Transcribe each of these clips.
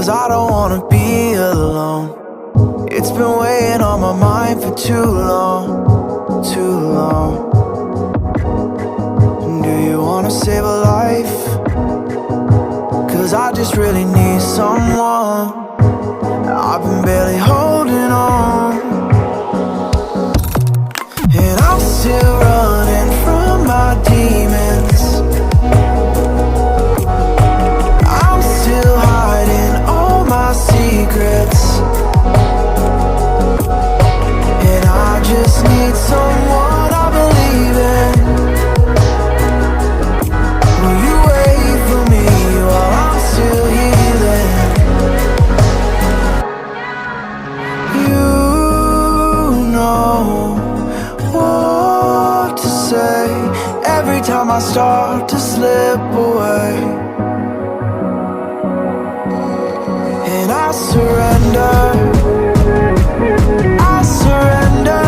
'cause I don't wanna be alone. It's been weighing on my mind for too long, too long. Do you wanna save a life? 'Cause I just really need someone. I've been barely holding on, and I'm still running from my demons. I'm still hiding all my secrets, and I just need someone I believe in. Will you wait for me while I'm still healing? You know what to say every time I start to slip away, and I surrender, I surrender.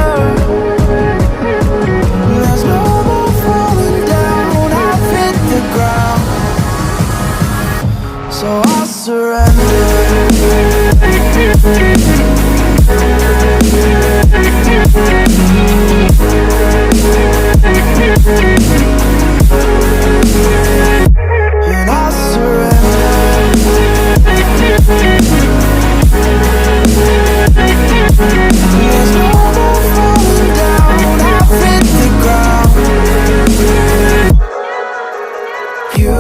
There's no more falling down, I've hit the ground, so I surrender. And I surrender. There's no more falling down, I've hit the ground. You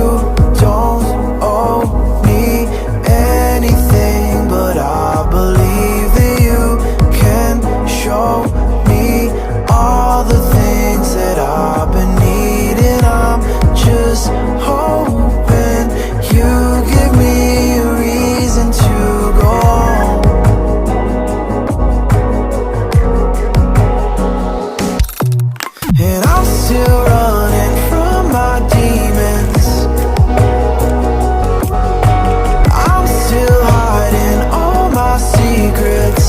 don't owe me anything, but I believe that you can show me all the things that I've been needing. I'm just hoping you give me a reason to go on. And I'm still running from my demons. I'm still hiding all my secrets,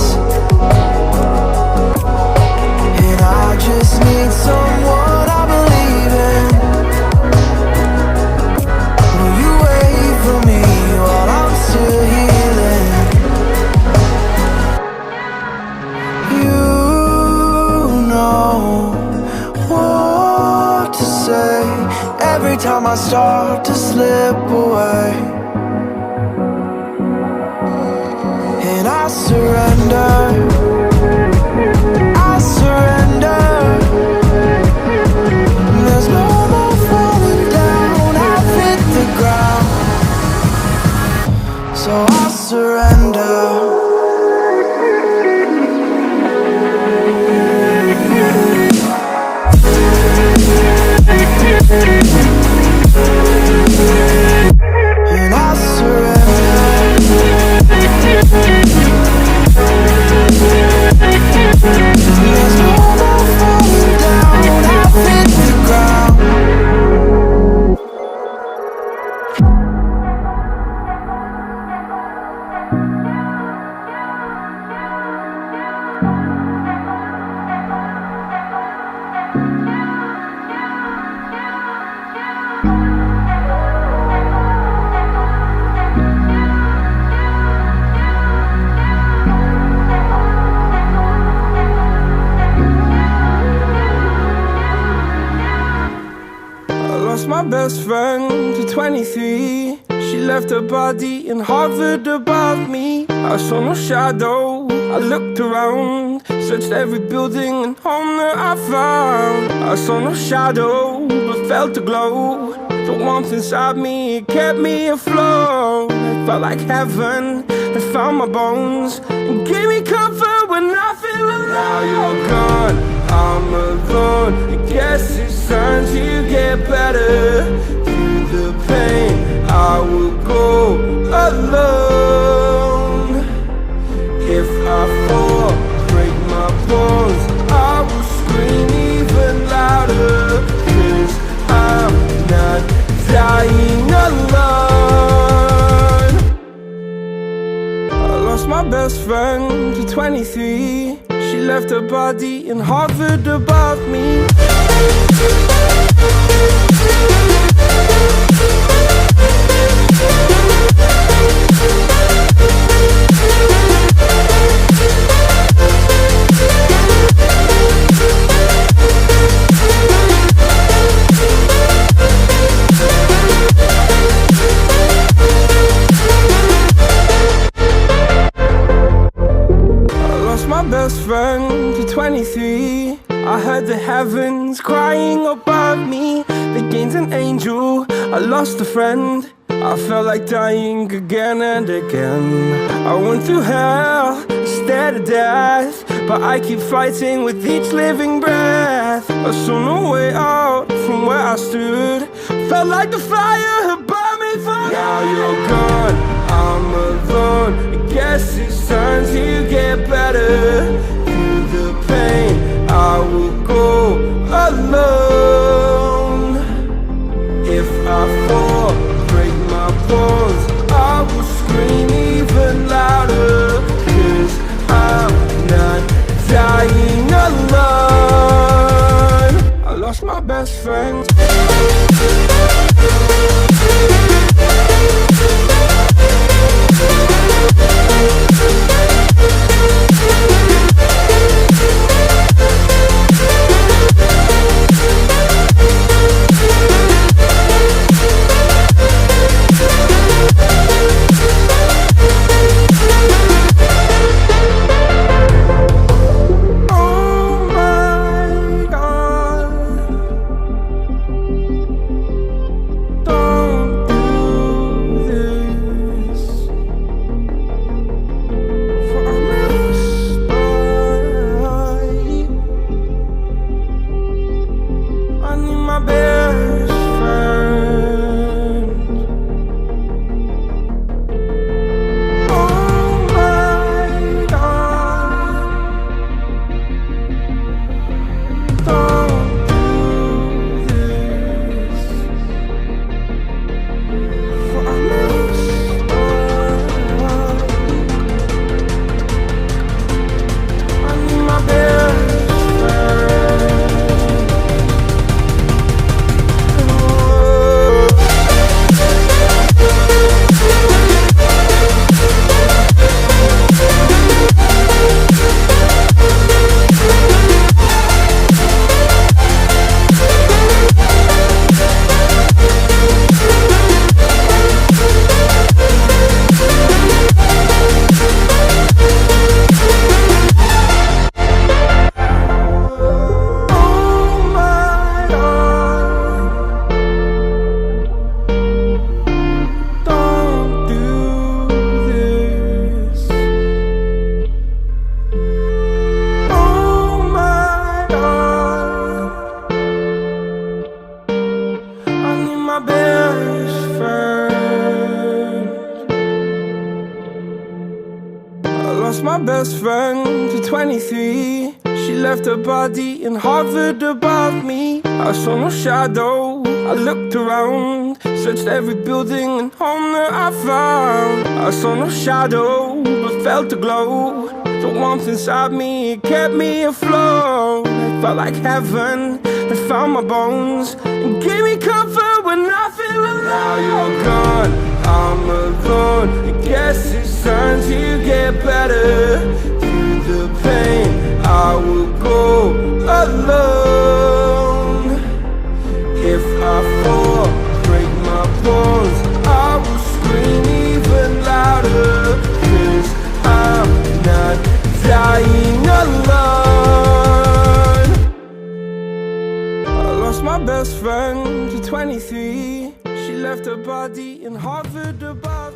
and I just need someone I believe in. Will you wait for me while I'm still healing? You know what to say every time I start to slip away, and I surrender, I surrender. There's no more falling down, I've hit the ground, so I surrender. And I surrender. There's no more falling down, I've hit the ground. My best friend to 23. She left her body and hovered above me. I saw no shadow, I looked around, searched every building and home that I found. I saw no shadow, but felt a glow. The warmth inside me, it kept me afloat. It felt like heaven, it found my bones and gave me comfort when I feel alone. Now you're gone, I'm alone. I guess it's time to get better. Through the pain, I will go alone. If I fall, break my bones, I will scream even louder. 'Cause I'm not dying alone. I lost my best friend to 23. She left her body and hovered above me. best friend to 23. I heard the heavens crying above me. They gained an angel, I lost a friend. I felt like dying again and again. I went through hell, stared at death, but I keep fighting with each living breath. I saw no way out from where I stood. Felt like the fire had burned me for now you're gone, I'm alone. I guess it's time to get better. Through the pain, I will go alone. If I fall, break my bones, I will scream even louder. 'Cause I'm not dying alone. I lost my best friend. My best friend to 23. She left her body and hovered above me. I saw no shadow, I looked around, searched every building and home that I found. I saw no shadow, but felt the glow. The warmth inside me, it kept me afloat. It felt like heaven had found my bones and gave me comfort when I feel alone. Now you're gone, I'm alone. I guess it's time to get better. Through the pain, I will go alone. If I fall, break my bones, I will scream even louder. 'Cause I'm not dying alone. I lost my best friend to 23. She left her body and hovered above